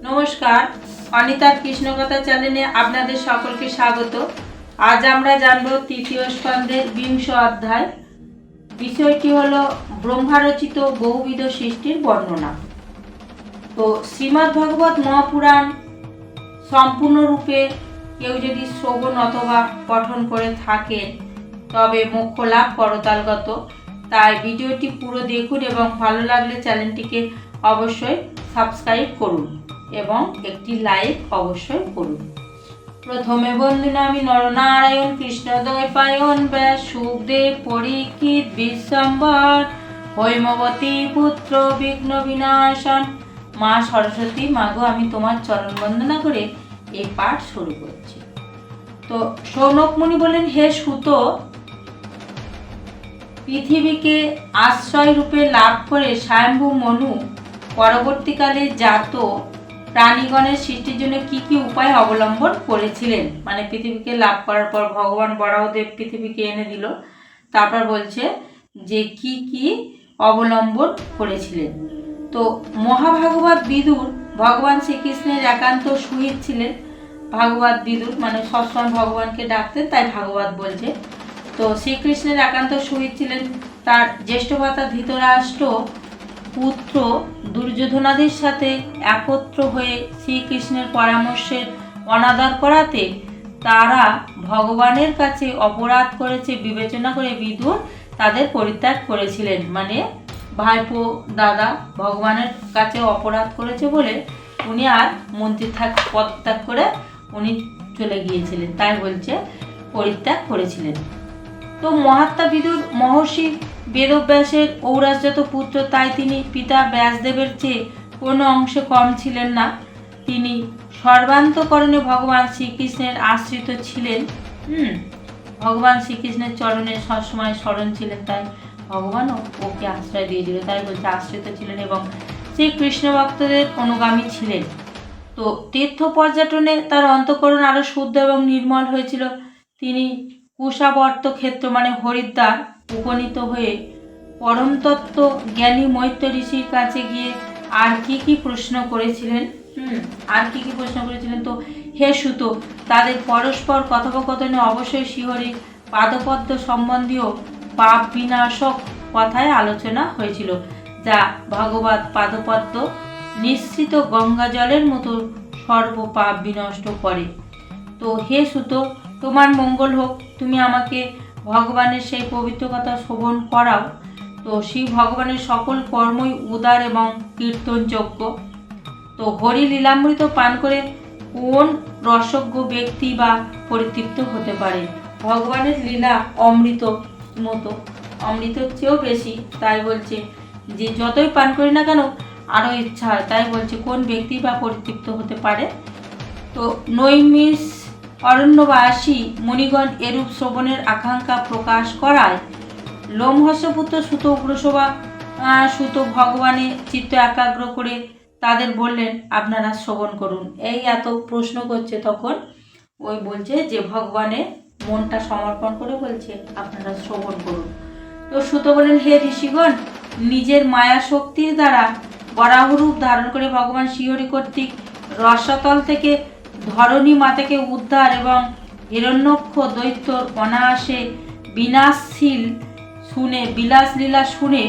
নমস্কার, অনিতার কৃষ্ণকথা চ্যানেলে আপনাদের সকলকে স্বাগত। আজ আমরা জানব তৃতীয় স্কন্ধের 20 অধ্যায়। বিষয়টি হলো ব্রহ্মারচিত বহুবিধ সৃষ্টির বর্ণনা। তো শ্রীমদ্ ভাগবত মহাপুরাণ সম্পূর্ণরূপে কেউ যদি শ্রবণ অথবা পঠন করে থাকেন তবে মোক্ষ লাভ পরতালগত। তাই ভিডিওটি পুরো দেখুন এবং ভালো লাগলে চ্যানেলটিকে অবশ্যই সাবস্ক্রাইব করুন এবং একটি লাইক অবশ্যই করুন। প্রথমে বন্দনামি নরনারায়ণ কৃষ্ণদ্বৈপায়ন ব্যাস সুখদেব পরীক্ষিত বিশ্বম্বর হৈমবতী পুত্র বিঘ্ন বিনাশন। মা সরস্বতী, মাগো আমি তোমার চরণ বন্দনা করে এই পাঠ শুরু করছি। তো শৌনক মুনি বলেন, হে সুত, পৃথিবীকে আশ্রয় রূপে লাভ করে স্বয়ম্ভু মনু পরবর্তীকালে জাত প্রাণীগণের সৃষ্টির জন্য কি কি উপায় অবলম্বন করেছিলেন। মানে পৃথিবীকে লাভ করার পর ভগবান বরাহদেব পৃথিবীকে এনে দিল, তারপর বলছে যে কি কি অবলম্বন করেছিলেন। তো মহাভাগবত বিদুর ভগবান শ্রীকৃষ্ণের একান্ত সুহিত ছিলেন। ভাগবত বিদুর মানে সবসময় ভগবানকে ডাকতেন, তাই ভাগবত বলছে। তো শ্রীকৃষ্ণের একান্ত শহীদ ছিলেন। তার জ্যেষ্ঠ ভ্রাতা ধৃতরাষ্ট্র পুত্র দুর্যোধনাদির সাথে একত্র হয়ে শ্রীকৃষ্ণের পরামর্শের অনাদর করাতে তারা ভগবানের কাছে অপরাধ করেছে বিবেচনা করে বিদুর তাদের পরিত্যাগ করেছিলেন। মানে ভাইপো দাদা ভগবানের কাছে অপরাধ করেছে বলে উনি আর মন্ত্রী পদত্যাগ করে উনি চলে গিয়েছিলেন, তাই বলছে পরিত্যাগ করেছিলেন। তো মহাত্মা বিদুর মহর্ষি বেদব্যাসের ঔরাসজাত পুত্র, তাই তিনি পিতা ব্যাসদেবের চেয়ে কোনো অংশে কম ছিলেন না। তিনি সর্বান্তকরণে ভগবান শ্রীকৃষ্ণের আশ্রিত ছিলেন। ভগবান শ্রীকৃষ্ণের চরণে সবসময় স্মরণ ছিলেন, তাই ভগবানও ওকে আশ্রয় দিয়েছিল, তাই বলছে আশ্রিত ছিলেন এবং শ্রীকৃষ্ণ ভক্তদের অনুগামী ছিলেন। তো তীর্থ পর্যটনে তার অন্তঃকরণ আরও শুদ্ধ এবং নির্মল হয়েছিল। তিনি কুশাবর্ত ক্ষেত্র মানে হরিদ্বার উপনীত হয়ে পরমতত্ত্ব জ্ঞানী মৈত্র ঋষির কাছে গিয়ে আর কি কি প্রশ্ন করেছিলেন। তো হে সুত, তাদের পরস্পর কথোপকথনে অবশ্যই শ্রীহরির পাদপদ্ম সম্বন্ধীয় পাপ বিনাশক কথায় আলোচনা হয়েছিল, যা ভগবত পাদপদ্ম নিঃসৃত গঙ্গা জলের মতো সর্ব পাপ বিনষ্ট করে। তো হে সুত, তোমার মঙ্গল হোক, তুমি আমাকে ভগবানের সেই পবিত্র কথা শ্রবণ করাও। তো শ্রী ভগবানের সকল কর্মই উদার এবং কীর্তনযোগ্য। তো হরি লীলামৃত পান করে কোন রসজ্ঞ ব্যক্তি বা পরিতৃপ্ত হতে পারে। ভগবানের লীলা অমৃত মতো, অমৃতের চেয়েও বেশি, তাই বলছে যে যতই পান করি না কেন আরও ইচ্ছা হয়, তাই বলছে কোন ব্যক্তি বা পরিতৃপ্ত হতে পারে। তো নৈমিষ অরণ্যবাসী মুনিগণ এরূপ শ্রবণের আকাঙ্ক্ষা প্রকাশ করায় লোমহর্ষপুত্র সুত উগ্রসভা সুত ভগবানের চিত্ত একাগ্র করে তাদের বললেন, আপনারা শ্রবণ করুন। এই এত প্রশ্ন করছে, তখন ওই বলছে যে ভগবানের মনটা সমর্পণ করে বলছে আপনারা শ্রবণ করুন। তো সুত বলেন, হে ঋষিগণ, নিজের মায়া শক্তির দ্বারা বরাহরূপ ধারণ করে ভগবান শ্রীহরি কর্তৃক রসাতল থেকে ধরণী মাতাকে উদ্ধার এবং হিরণ্যক্ষ দৈত্যর অনায়াসে বিনাশশীল বিলাসলীলা শুনে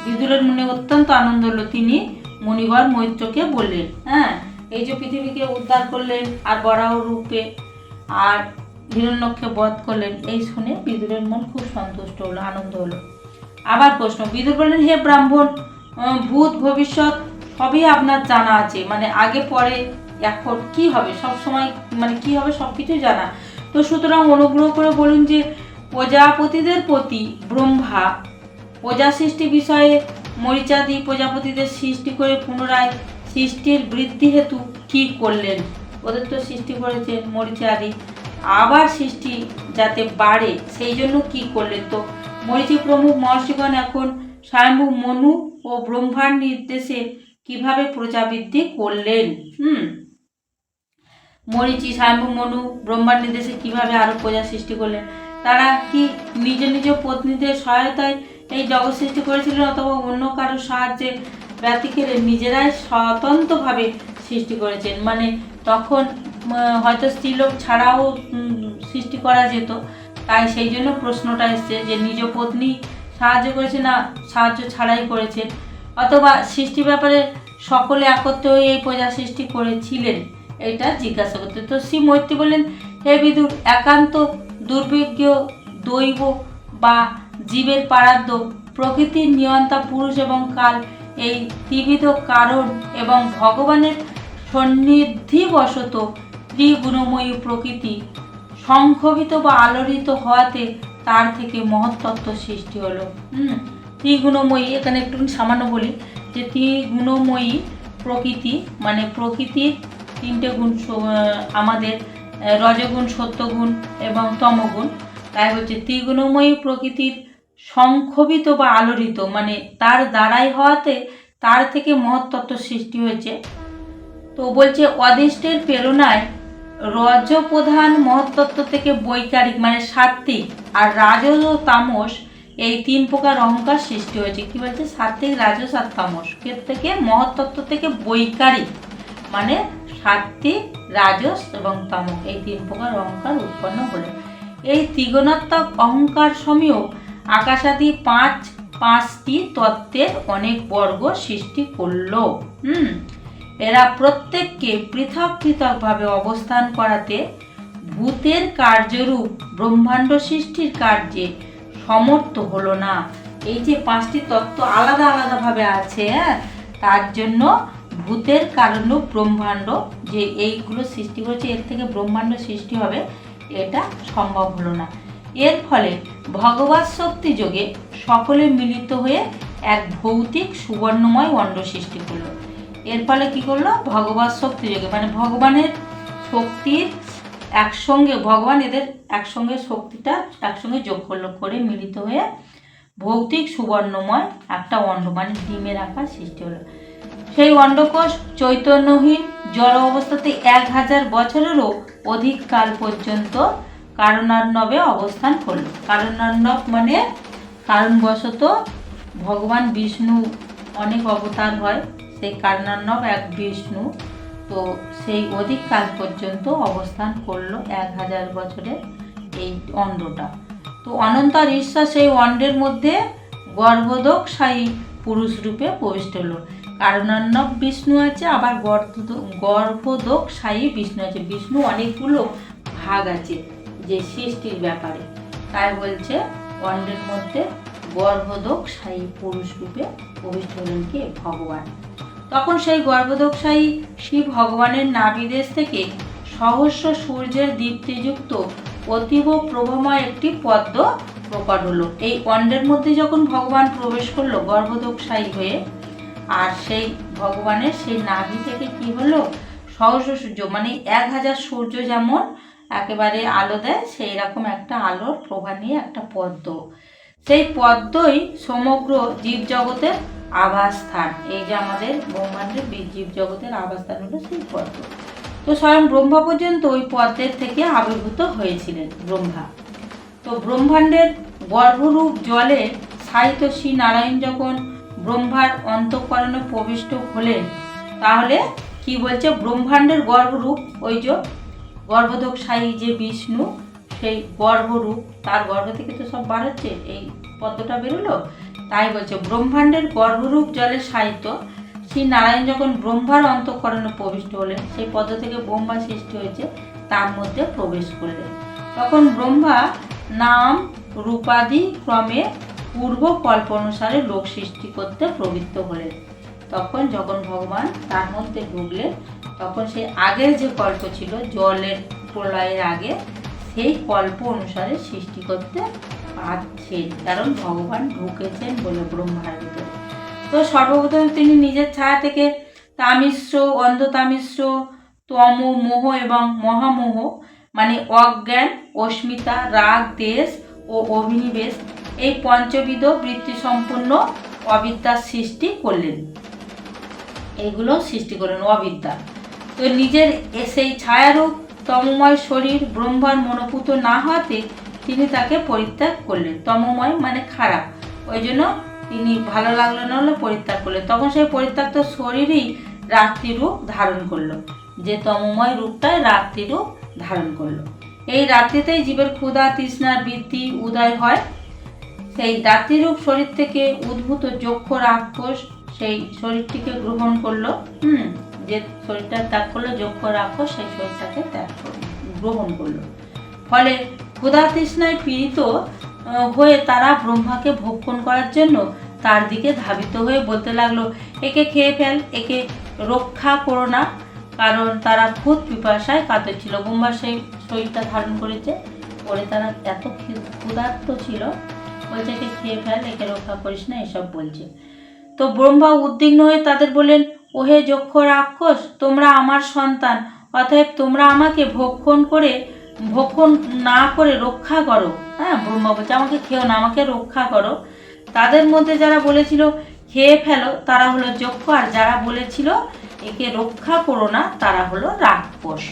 বিদুরের মনে অত্যন্ত আনন্দ হলো। তিনি মুনিবর মৈত্রকে বললেন, এই যে পৃথিবীকে উদ্ধার করলেন আর বরাহ রূপে আর হিরণ্যকে বধ করলেন, এই শুনে বিদুরের মন খুব সন্তুষ্ট হলো, আনন্দ হলো। আবার প্রশ্ন, বিদুর বললেন, হে ব্রাহ্মণ, ভূত ভবিষ্যৎ সবই আপনার জানা আছে, মানে আগে পরে এখন কি হবে সব সময়, মানে কি হবে সব কিছুই জানা। তো সুতরাং অনুগ্রহ করে বলুন যে প্রজাপতিদের প্রতি ব্রহ্মা প্রজা সৃষ্টি বিষয়ে মরিচাদি প্রজাপতিদের সৃষ্টি করে পুনরায় সৃষ্টির বৃদ্ধি হেতু কি করলেন। ওদের তো সৃষ্টি করেছেন মরিচাদি, আবার সৃষ্টি যাতে বাড়ে সেই জন্য কি করলেন। তো মরিচি প্রমুখ মহর্ষিগণ এখন স্বয়ম্ভু মনু ও ব্রহ্মার নির্দেশে কিভাবে প্রজাবৃদ্ধি করলেন। মরিচি স্বয়ম্ভু মনু ব্রহ্মার নির্দেশে কিভাবে আরো প্রজা সৃষ্টি করলেন। তারা কি নিজ নিজ পত্নীদের সহায়তায় এই জগৎ সৃষ্টি করেছিলেন অথবা অন্য কারো সাহায্যে ব্যতিক্রমে নিজেরাই স্বতন্ত্রভাবে সৃষ্টি করেছেন। মানে তখন হয়তো স্ত্রীলোক ছাড়াও সৃষ্টি করা যেত, তাই সেই জন্য প্রশ্নটা এসছে যে নিজ পত্নী সাহায্য করেছে না সাহায্য ছাড়াই করেছেন, অথবা সৃষ্টি ব্যাপারে সকলে একত্রে হয়ে এই প্রজা সৃষ্টি করেছিলেন, এটা জিজ্ঞাসা করতে। তো শ্রী মৈত্রী বললেন, হে বিদুর, একান্ত দুর্ভিজ্ঞ দৈব বা জীবের পারাধ্য প্রকৃতির নিয়ন্তা পুরুষ এবং কাল, এই ত্রিবিধ কারণ এবং ভগবানের সন্নিধিবশত ত্রিগুণময়ী প্রকৃতি সংক্ষোভিত বা আলোড়িত হওয়াতে তার থেকে মহত্তত্ত্ব সৃষ্টি হলো। ত্রিগুণময়ী, এখানে একটু সামান্য বলি যে ত্রিগুণময়ী প্রকৃতি মানে প্রকৃতির তিনটে গুণ, আমাদের রজগুণ, সত্যগুণ এবং তমগুণ, তাই হচ্ছে ত্রিগুণময়ী প্রকৃতির সংক্ষোভিত বা আলোড়িত, মানে তার দ্বারাই হওয়াতে তার থেকে মহত্তত্ত্ব সৃষ্টি হয়েছে। তো বলছে অদিষ্টের প্রেরণায় রজপ্রধান মহত্তত্ত্ব থেকে বৈকারিক মানে সাত্ত্বিক আর রাজস ও তামস এই তিন প্রকার অহংকার সৃষ্টি হয়েছে। কি বলছে? সাত্ত্বিক, রাজস আর তামস থেকে মহত্তত্ত্ব থেকে বৈকারিক মানে সাত্ত্বিক, রাজস এবং তামস এই তিন প্রকার অহংকার উৎপন্ন হলো। এই ত্রিগুণাত্মক অহংকার সমীহ আকাশাদি পাঁচটি তত্ত্বের অনেক বর্গ সৃষ্টি করলো। এরা প্রত্যেককে পৃথক পৃথকভাবে অবস্থান করাতে ভূতের কার্যরূপ ব্রহ্মাণ্ড সৃষ্টির কার্যে সমর্থ হলো না। এই যে পাঁচটি তত্ত্ব আলাদা আলাদাভাবে আছে, তার জন্য ভূতের কারণরূপ ব্রহ্মাণ্ড যে এইগুলো সৃষ্টি করেছে, এর থেকে ব্রহ্মাণ্ড সৃষ্টি হবে, এটা সম্ভব হলো না। এর ফলে ভগবৎ শক্তি যোগে সকলে মিলিত হয়ে এক ভৌতিক সুবর্ণময় অণ্ড সৃষ্টি করলো। এর ফলে কি করলো? ভগবৎ শক্তি যোগে মানে ভগবানের শক্তির একসঙ্গে, ভগবান এদের একসঙ্গে শক্তিটা একসঙ্গে যোগ করলো, করে মিলিত হয়ে ভৌতিক সুবর্ণময় একটা অণ্ড মানে ডিমের আকার সৃষ্টি হলো। সেই অণ্ডকোষ চৈতন্যহীন জড় অবস্থাতে 1000 বছরেরও অধিক কাল পর্যন্ত কারণার্ণবে অবস্থান করল। কারণার্ণব মানে কারণবশত ভগবান বিষ্ণু অনেক অবতার হয়, সেই কারণার্ণব এক বিষ্ণু, তো সেই অধিক কাল পর্যন্ত অবস্থান করলো 1000 বছরের এই অণ্ডটা। তো অনন্তর ঈশ্বর সেই অণ্ডের মধ্যে গর্ভোদকশায়ী পুরুষ রূপে প্রবিষ্ট হলো। কারণার্ণব বিষ্ণু আছে, আবার গর্ভোদকশায়ী বিষ্ণু আছে। বিষ্ণু অনেকগুলো ভাগ আছে যে সৃষ্টির ব্যাপারে, তাই বলছে অণ্ডের মধ্যে গর্ভোদকশায়ী পুরুষ রূপে প্রবিষ্ট হলেন কে? ভগবান। তখন সেই গর্ভোদকশায়ী শিব ভগবানের নাভিদেশ থেকে সহস্র সূর্যের দীপ্তিযুক্ত অতীব প্রভাময় একটি পদ্ম প্রকট হলো। এই অণ্ডের মধ্যে যখন ভগবান প্রবেশ করলো গর্ভোদকশায়ী হয়ে, আর সেই ভগবানের সেই নাভি থেকে কি হলো? সহস্র সূর্য মানে 1000 সূর্য যেমন একেবারে আলো দেয়, সেই রকম একটা আলোর প্রভা নিয়ে একটা পদ্ম, সেই পদ্মই সমগ্র জীবজগতের আবাসস্থান। এই যে আমাদের ব্রহ্মাণ্ডের জীবজগতের আবাসস্থান হলো সেই পদ্ম। তো স্বয়ং ব্রহ্মা পর্যন্ত ওই পদ্মের থেকে আবির্ভূত হয়েছিলেন ব্রহ্মা। তো ব্রহ্মাণ্ডের গর্ভরূপ জলে সাহিত্য শ্রী নারায়ণ যখন ব্রহ্মার অন্তঃকরণে প্রবিষ্ট হলেন, তাহলে কি বলছে? ব্রহ্মাণ্ডের গর্ভরূপ ওই যে গর্ভোদকশায়ী যে বিষ্ণু, সেই গর্ভরূপ, তার গর্ভ থেকে তো সব বার হচ্ছে, এই পদ্মটা বেরোলো, তাই বলছে ব্রহ্মাণ্ডের গর্ভরূপ জলে সাহিত্য শ্রী নারায়ণ যখন ব্রহ্মার অন্তঃকরণে প্রবিষ্ট হলেন, সেই পদ্ম থেকে ব্রহ্মা সৃষ্টি হয়েছে, তার মধ্যে প্রবেশ করলেন। তখন ব্রহ্মা নাম রূপাদি ক্রমে পূর্ব কল্প অনুসারে লোক সৃষ্টি করতে প্রবৃত্ত হলেন। তখন যখন ভগবান তার মধ্যে ঢুকলেন, তখন সেই আগের যে কল্প ছিল জলের প্রলয়ের আগে, সেই কল্প অনুসারে সৃষ্টি করতে পারছেন, কারণ ভগবান ঢুকেছেন বলে ব্রহ্মার ভিতরে। তো সর্বপ্রথম তিনি নিজের ছায়া থেকে তামিশ্র, অন্ধতামিশ্র, তম, মোহ এবং মহামোহ মানে অজ্ঞান, অস্মিতা, রাগ, দেশ ও অভিনিবেশ এই পঞ্চবিধ বৃত্তি সম্পূর্ণ অবিদ্যার সৃষ্টি করলেন। এগুলো সৃষ্টি করলেন অবিদ্যা। তো নিজের সেই ছায়ারূপ তমময় শরীর ব্রহ্মার মনোপুত না হওয়াতে তিনি তাকে পরিত্যাগ করলেন। তমময় মানে খারাপ, ওই জন্য তিনি ভালো লাগলো না হলে পরিত্যাগ করলেন। তখন সেই পরিত্যক্ত শরীরই রাত্রি রূপ ধারণ করলো, যে তমময় রূপটায় রাত্রি রূপ ধারণ করলো। এই রাত্রিতেই জীবের ক্ষুধা তৃষ্ণার বৃদ্ধি উদয় হয়। সেই রাত্রিরূপ শরীর থেকে উদ্ভূত যক্ষ রাক্ষস সেই শরীরটিকে গ্রহণ করলো। যে শরীরটা ত্যাগ করলো যক্ষ রাক্ষস, সেই শরীরটাকে গ্রহণ করলো। ফলে ক্ষুধা তৃষ্ণায় পীড়িত হয়ে তারা ব্রহ্মাকে ভক্ষণ করার জন্য তার দিকে ধাবিত হয়ে বলতে লাগলো, একে খেয়ে ফেল, একে রক্ষা করো না। কারণ তারা খুব পিপাসায় কাতর ছিল। ব্রহ্মা সেই শরীরটা ধারণ করেছে, পরে তারা এত ক্ষুধার্ত ছিল, বলছে একে খেয়ে ফেল, একে রক্ষা করিস না, এসব বলছে। তো ব্রহ্মা উদ্বিগ্ন হয়ে তাদের বললেন, ওহে যক্ষ রাক্ষস, তোমরা আমার সন্তান, অতএব তোমরা আমাকে ভক্ষণ না করে রক্ষা করো। ব্রহ্মা বলছে আমাকে খেও না, আমাকে রক্ষা করো। তাদের মধ্যে যারা বলেছিল খেয়ে ফেলো তারা হলো যক্ষ, আর যারা বলেছিল একে রক্ষা করো না তারা হলো রাক্ষস।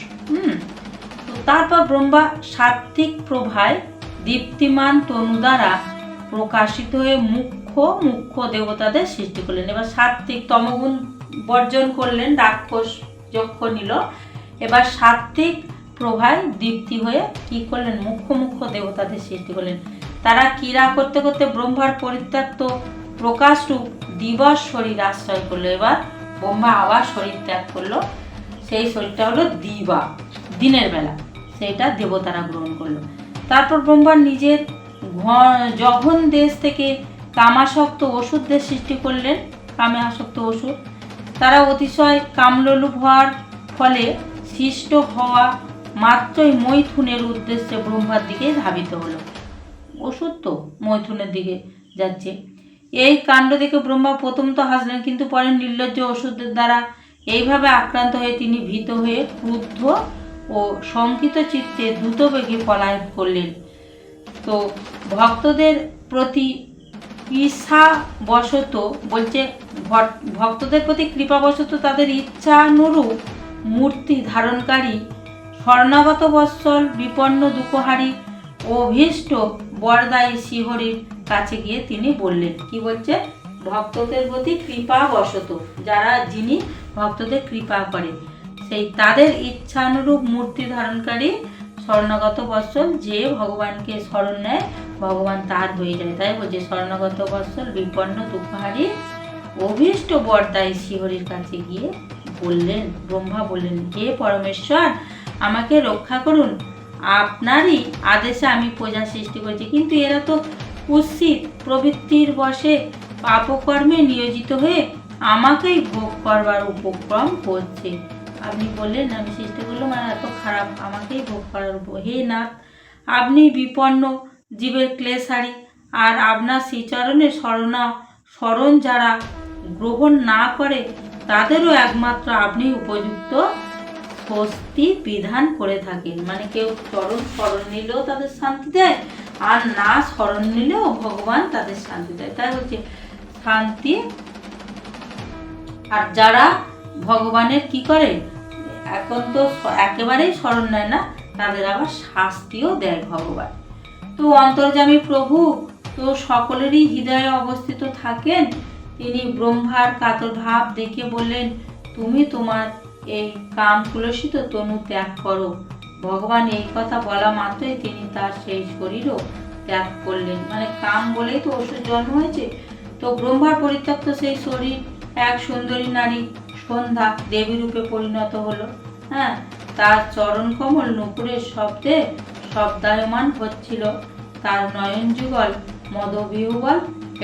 তো তারপর ব্রহ্মা সাত্ত্বিক প্রভায় দীপ্তিমান তনু দ্বারা প্রকাশিত হয়ে মুখ্য দেবতাদের সৃষ্টি করলেন। এবার সাত্ত্বিক তমগুণ বর্জন করলেন, রাক্ষস যক্ষ নিল। এবার সাত্ত্বিক প্রভায় দীপ্তি হয়ে কি করলেন, মুখ্য দেবতাদের সৃষ্টি করলেন। তারা ক্রীড়া করতে করতে ব্রহ্মার পরিত্যক্ত প্রকাশরূপ দিবস শরীর আশ্রয় করলো। এবার ব্রহ্মা আবার শরীর ত্যাগ করলো, সেই শরীরটা হলো দিবা, দিনের বেলা, সেইটা দেবতারা গ্রহণ করলো। তারপর ব্রহ্মা নিজের জঘন দেশ থেকে কামাসক্ত অসুরদের সৃষ্টি করলেন, কামে আসক্ত অসুর। তারা অতিশয় কামলোলুপ হওয়ার ফলে সৃষ্ট হওয়া মাত্রই মৈথুনের উদ্দেশ্যে ব্রহ্মার দিকে ধাবিত হলো। অসুর তো মৈথুনের দিকে যাচ্ছে। এই কাণ্ড দেখে ব্রহ্মা প্রথম তো হাসলেন, কিন্তু পরে নির্লজ্জ অসুরদের দ্বারা এইভাবে আক্রান্ত হয়ে তিনি ভীত হয়ে ক্রুদ্ধ ও শঙ্কিত চিত্তে দ্রুতবেগে পলায়ন করলেন। তো ভক্তদের প্রতি ঈর্ষাবশত বলছে, ভক্তদের প্রতি কৃপাবশত তাদের ইচ্ছানুরূপ মূর্তি ধারণকারী স্বর্ণাগত বৎসল বিপন্ন দুঃখহারী অভীষ্ট বরদায়ী শ্রীহরির কাছে গিয়ে তিনি বললেন, কি বলছে, ভক্তদের প্রতি কৃপাবশত, যিনি ভক্তদের কৃপা করে, সেই তাদের ইচ্ছানুরূপ মূর্তি ধারণকারী স্বর্ণগত বৎসল, যে ভগবানকে স্মরণ নেয় ভগবান তার হয়ে যায়। তাই বলছে স্বর্ণগত বৎসল বিপন্ন দুঃখহারী অভীষ্ট বরদায়ী শ্রীহরির কাছে গিয়ে বললেন, ব্রহ্মা বললেন, হে পরমেশ্বর, আমাকে রক্ষা করুন, আপনারই আদেশে আমি প্রজা সৃষ্টি করেছি, কিন্তু এরা তো কুৎসিত প্রবৃত্তির বশে পাপকর্মে নিয়োজিত হয়ে আমাকেই ভোগ করবার উপক্রম করছে। আপনি বললেন আমি সৃষ্টি করলাম আর এত খারাপ, আমাকেই ভোগ করার হে নাথ, আপনি বিপন্ন জীবের ক্লেশহারী, আর আপনার শ্রীচরণের শরণ যারা গ্রহণ না করে তাদেরও একমাত্র আপনি উপযুক্ত স্বস্তি বিধান করে থাকেন। মানে কেউ চরণ স্মরণ নিলেও তাদের শান্তি দেয়, আর না স্মরণ নিলেও ভগবান তাদের শান্তি দেয়। তাই হচ্ছে শান্তি। আর যারা ভগবানের কি করে, এখন তো একেবারেই স্মরণ নেয় না, তাদের আবার শাস্তিও দেয় ভগবান। তো অন্তর্যামী প্রভু তো সকলেরই হৃদয়ে অবস্থিত থাকেন। তিনি ব্রহ্মার কাতর ভাব দেখে বললেন, তুমি তোমার এই কাম কুলসিত তনু ত্যাগ করো। ভগবান এই কথা বলা মাত্রই তিনি তার সেই শরীরও ত্যাগ করলেন। মানে কাম বলেই তো অসুর জন্ম হয়েছে। তো ব্রহ্মার পরিত্যক্ত সেই শরীর এক সুন্দরী নারী সন্ধ্যা দেবী রূপে পরিণত হলো। তার চরণ কমল নুপুরের শব্দে শব্দায়মান হচ্ছিল। তার নয়ন যুগল মদবিহুবল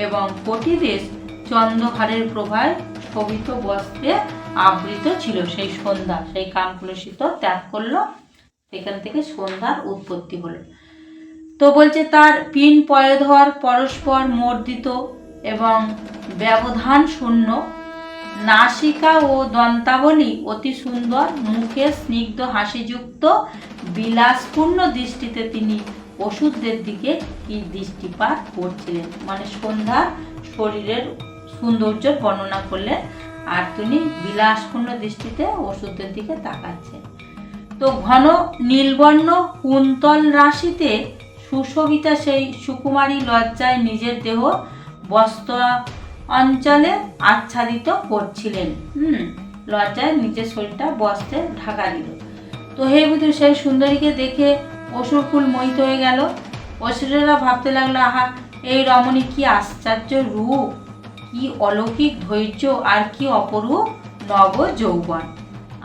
এবং কোটিদেশ চন্দ্রহারের প্রভায় শোভিত বস্ত্রে আবৃত ছিল। সেই সন্ধ্যা, সেই কামকুলসিত ত্যাগ করলো, সেখান থেকে সন্ধ্যার উৎপত্তি হলো। তো বলছে তার পিন পয়ধর পরস্পর মর্দিত এবং ব্যবধান শূন্য, নাসিকা ও দন্তাবলী অতি সুন্দর, মুখে স্নিগ্ধ হাসিযুক্ত বিলাসপূর্ণ দৃষ্টিতে তিনি ওষুধদের দিকে কি দৃষ্টিপাত করছিলেন। মানে সন্ধ্যার শরীরের সৌন্দর্য বর্ণনা করলেন, আর তিনি বিলাসপূর্ণ দৃষ্টিতে ওষুধের দিকে তাকাচ্ছেন। তো ঘন নীলবর্ণ কুন্তল রাশিতে সুশোভিতা সেই সুকুমারী লজ্জায় নিজের দেহ বস্ত্র অঞ্চলে আচ্ছাদিত করছিলেন। লজ্জায় নিজের শরীরটা বস্ত্রে ঢাকা দিল। তো হে বিদু সেই সুন্দরীকে দেখে অসুরকুল মোহিত হয়ে গেল। অসুরেরা ভাবতে লাগলো, আহা, এই রমণী কি আশ্চর্য রূপ, কি অলৌকিক ধৈর্য, আর কি অপরূপ নব যৌবন।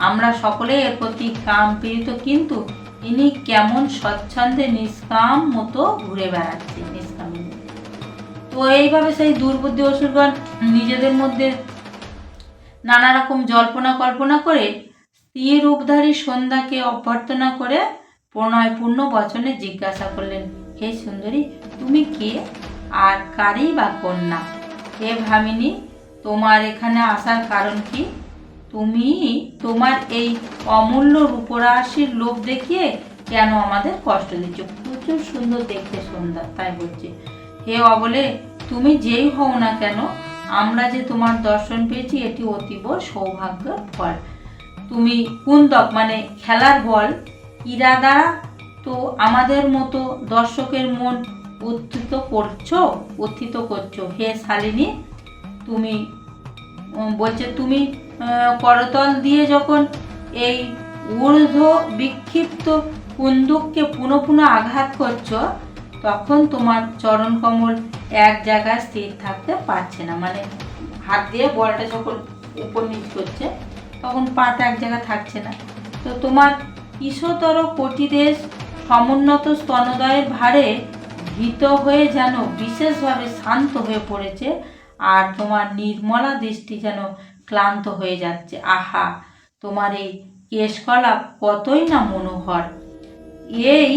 আমরা সকলে এর প্রতি কাম পীড়িত, কিন্তু ইনি কেমন স্বচ্ছন্দে নিষ্কাম মতো ঘুরে বেড়াচ্ছে, নিষ্কামী। তো এইভাবে সেই দুর্বুদ্ধি অসুরগণ নিজেদের মধ্যে নানা রকম জল্পনা কল্পনা করে স্ত্রী রূপধারী সন্ধ্যাকে অভ্যর্থনা করে প্রণয়পূর্ণ বচনে জিজ্ঞাসা করলেন, হে সুন্দরী, তুমি কে আর কারই বা কন্যা? হে ভামিনী, তোমার এখানে আসার কারণ কি? তুমি তোমার এই অমূল্য রূপরাশির লোভ দেখিয়ে কেন আমাদের কষ্ট দিচ্ছ? প্রচুর সুন্দর দেখতে সন্ধ্যা, তাই বলছে, হে অবলে, তুমি যেই হও না কেন, আমরা যে তোমার দর্শন পেয়েছি এটি অতীব সৌভাগ্যের ফল। তুমি কুন্দক মানে খেলার বল ইরাদা তো আমাদের মতো দর্শকের মন উত্থিত করছো। হে শালিনী, তুমি বলছে, তুমি করতল দিয়ে যখন এই ঊর্ধ্ব বিক্ষিপ্ত কুন্দুককে পুনঃ পুনঃ আঘাত করছো, তখন তোমার চরণ কমল এক জায়গায় স্থির থাকতে পারছে না। মানে হাত দিয়ে বলটা যখন উপর নিচ করছে তখন পাটা এক জায়গায় থাকছে না। তো তোমার ঈশতর কোটিদেশ সমুন্নত স্তনোদয়ের ভারে ভীত হয়ে যেন বিশেষভাবে শান্ত হয়ে পড়েছে, আর তোমার নির্মলা দৃষ্টি যেন ক্লান্ত হয়ে যাচ্ছে। আহা, তোমার এই কেশকলাপ কতই না মনোহর। এই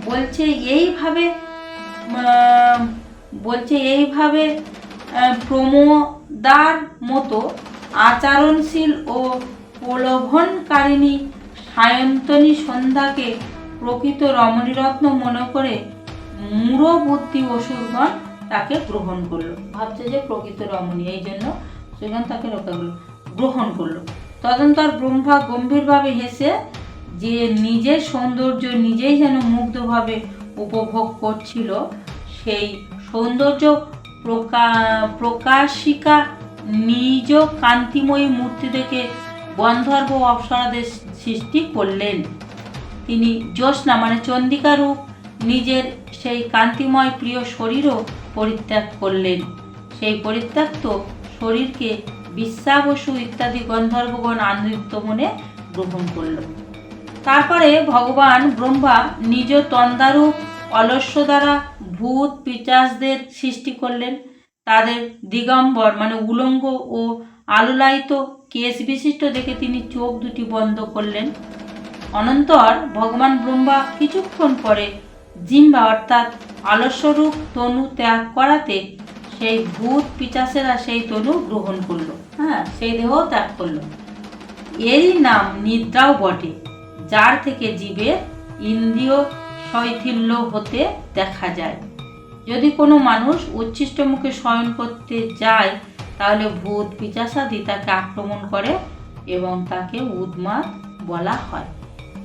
বলছে এইভাবে প্রমোদার মতো আচরণশীল ও প্রলোভনকারিণী সায়ন্তনী সন্ধ্যাকে প্রকৃত রমণীরত্ন মনে করে মূঢ়বুদ্ধি অসুরগণ তাকে গ্রহণ করলো। ভাবছে যে প্রকৃত রমণী, এই জন্য অসুরগণ তাকে গ্রহণ করলো। তদন্তর ব্রহ্মা গম্ভীরভাবে হেসে যে নিজের সৌন্দর্য নিজেই যেন মুগ্ধভাবে উপভোগ করছিল, সেই সৌন্দর্য প্রকাশিকা নিজ কান্তিময়ী মূর্তি দেখে গন্ধর্ব অপ্সরাদের সৃষ্টি করলেন। তিনি জ্যোৎস্না মানে চন্ডিকা রূপ নিজের সেই কান্তিময় প্রিয় শরীরও পরিত্যাগ করলেন। সেই পরিত্যক্ত শরীরকে বিশ্বাবসু ইত্যাদি গন্ধর্বগণ আনন্দিত মনে গ্রহণ করল। তারপরে ভগবান ব্রহ্মা নিজ তন্দারূপ অলস্য দ্বারা ভূত পিচাসদের সৃষ্টি করলেন। তাদের দিগম্বর মানে উলঙ্গ ও আলুলায়িত কেশ বিশিষ্ট দেখে তিনি চোখ দুটি বন্ধ করলেন। অনন্তর ভগবান ব্রহ্মা কিছুক্ষণ পরে জিহ্বা অর্থাৎ আলস্যরূপ তনু ত্যাগ করাতে সেই ভূত পিচাসেরা সেই তনু গ্রহণ করলো, সেই দেহ ত্যাগ করলো। এরই নাম নিদ্রাও বটে, যার থেকে জীবের ইন্দ্রিয় শৈথিল্য হতে দেখা যায়। যদি কোনো মানুষ উচ্ছিষ্ট মুখে শয়ন করতে যায়, তাহলে ভূত পিচাসাদি তাকে আক্রমণ করে এবং তাকে উন্মাদ বলা হয়।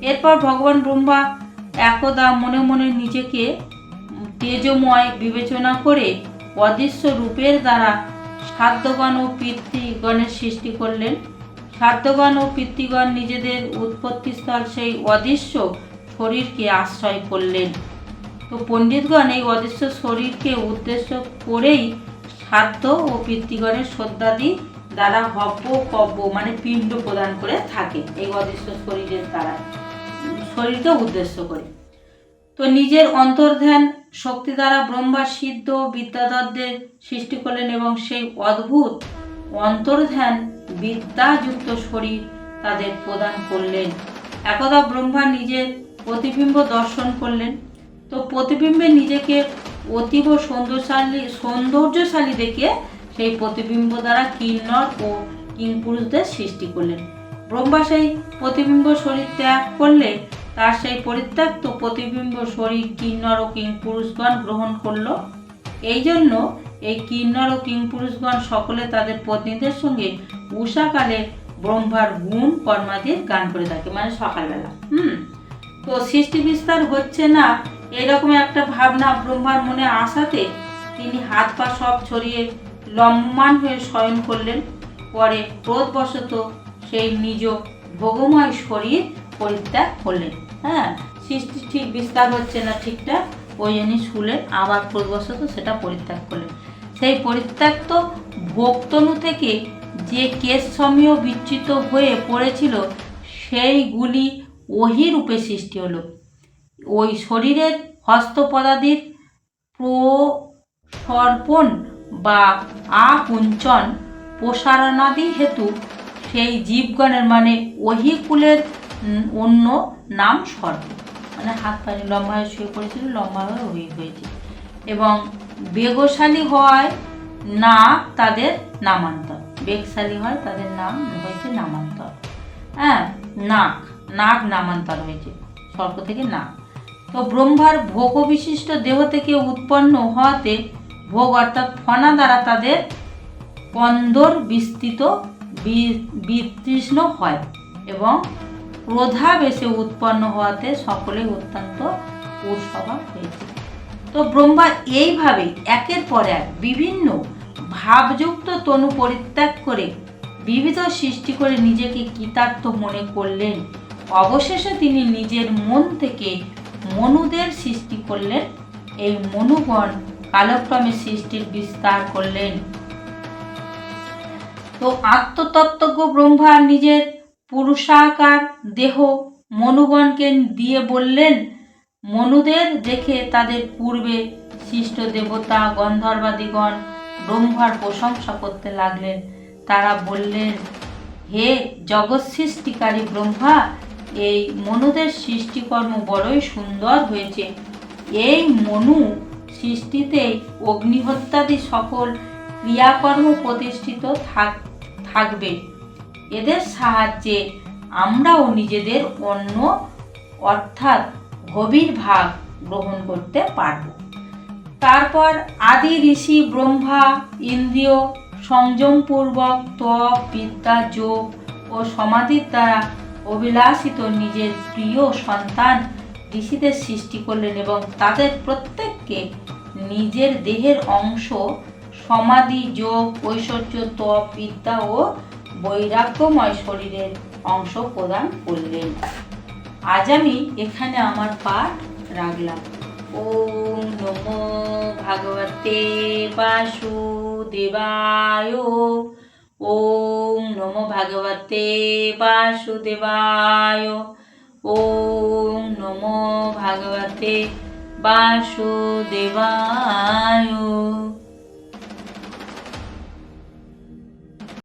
এরপর ভগবান ব্রহ্মা একদা মনে মনে নিজেকে তেজময় বিবেচনা করে অদৃশ্য রূপের দ্বারা সাধ্যগণ ও পিতৃগণের সৃষ্টি করলেন। সাধ্যগণ ও পিতৃগণ নিজেদের উৎপত্তিস্থল সেই অদৃশ্য শরীরকে আশ্রয় করলেন। তো পণ্ডিতগণ এই অদৃশ্য শরীরকে উদ্দেশ্য করেই সাধ্য ও পিতৃগণের শ্রদ্ধাদি দ্বারা হব্য কব্য মানে পিণ্ড প্রদান করে থাকে, এই অদৃশ্য শরীরের দ্বারা, শরীরকে উদ্দেশ্য করে। তো নিজের অন্তর্ধ্যান শক্তি দ্বারা ব্রহ্মা সিদ্ধ বিদ্যাধরদের সৃষ্টি করলেন এবং সেই অদ্ভুত অন্তর্ধ্যান বিদ্যাযুক্ত শরীর তাদের প্রদান করলেন। একদা ব্রহ্মা নিজের প্রতিবিম্ব দর্শন করলেন। তো প্রতিবিম্বে নিজেকে অতীব সৌন্দর্যশালী দেখে সেই প্রতিবিম্ব দ্বারা কিন্নর ও কিংপুরুষদের সৃষ্টি করলেন। ব্রহ্মা সেই প্রতিবিম্ব শরীর ত্যাগ করলে তার সেই পরিত্যক্ত প্রতিবিম্ব শরীর কিন্নর ও কিংপুরুষগণ গ্রহণ করল। এই জন্য এই কিন্নর ও কিংপুরুষগণ সকলে তাদের পত্নীদের সঙ্গে উষাকালে ব্রহ্মার গুণ কর্মাদির গান করে থাকে, মানে সকালবেলা। তো সৃষ্টি বিস্তার হচ্ছে না এরকম একটা ভাবনা ব্রহ্মার মনে আসাতে তিনি হাত পা সব ছড়িয়ে লম্বমান হয়ে শয়ন করলেন। পরে ক্রোধবশত সেই নিজ ভোগময় শরীর পরিত্যাগ করলেন। হ্যাঁ, সৃষ্টি ঠিক বিস্তার হচ্ছে না ঠিকঠাক, ওই জন্যই শুলেন, আবার পূর্বশত সেটা পরিত্যাগ করলেন। সেই পরিত্যক্ত ভোগতনু থেকে যে কেশসমূহ বিচ্যুত হয়ে পড়েছিল সেইগুলি ওহি রূপে সৃষ্টি হলো। ওই শরীরের হস্তপদাদির প্রসর্পণ বা আকুঞ্চন প্রসারণাদি হেতু সেই জীবগণের মানে ওহিকুলের অন্য নাম সর্প, মানে হাত পায়ে লম্বা হয়ে শুয়ে পড়েছিল, লম্বা হয়ে ওহি হয়েছে, এবং বেগশালী হয় না তাদের নামান্তর, বেগশালী হয় তাদের নাম হয়েছে নামান্তর। হ্যাঁ, নাক নাক নামান্তর হয়েছে সর্প থেকে নাক। তো ব্রহ্মার ভোগ বিশিষ্ট দেহ থেকে উৎপন্ন হওয়াতে ভোগ অর্থাৎ ফনা দ্বারা তাদের কন্দর বিস্তৃত বিতৃষ্ণ হয় এবং ক্রোধাবেশে উৎপন্ন হওয়াতে সকলেই অত্যন্ত উৎসবা হয়েছে। তো ব্রহ্মা এইভাবে একের পর এক বিভিন্ন ভাবযুক্ত তনু পরিত্যাগ করে বিবিধ সৃষ্টি করে নিজেকে কৃতার্থ মনে করলেন। অবশেষে তিনি নিজের মন থেকে মনুদের সৃষ্টি করলেন। এই মনুগণ কালক্রমে সৃষ্টির বিস্তার করলেন। তো আত্মতত্ত্বজ্ঞ ব্রহ্মা নিজের পুরুষাকার দেহ মনুগণকে দিয়ে বললেন, মনুদের দেখে তাদের পূর্বে সৃষ্ট দেবতা গন্ধর্বাদিগণ ব্রহ্মার প্রশংসা করতে লাগলেন। তারা বললেন, হে জগৎ সৃষ্টিকারী ব্রহ্মা, এই মনুদের সৃষ্টিকর্ম বড়ই সুন্দর হয়েছে। এই মনু সৃষ্টিতেই অগ্নিহত্যাদি সকল ক্রিয়াকর্ম প্রতিষ্ঠিত থাকবে। এদের সাহায্যে আমরাও নিজেদের অন্য অর্থাৎ গভীর ভাব গ্রহণ করতে পারব। তারপর আদি ঋষি ব্রহ্মা ইন্দ্রিয় সংযমপূর্বক তপ, বিদ্যা, যোগ ও সমাধির দ্বারা অভিলাষিত নিজের প্রিয় সন্তান ঋষিদের সৃষ্টি করলেন এবং তাদের প্রত্যেককে নিজের দেহের অংশ সমাধি, যোগ, ঐশ্বর্য, তপ, বিদ্যা ও বৈরাগ্যময় শরীরের অংশ প্রদান করলেন। আজ আমি এখানে আমার পাঠ রাখলাম। ওম নমো ভগবতে বাসুদেবায়। ওম নমো ভগবতে বাসুদেবায়। ওম নমো ভগবতে বাসুদেবায়।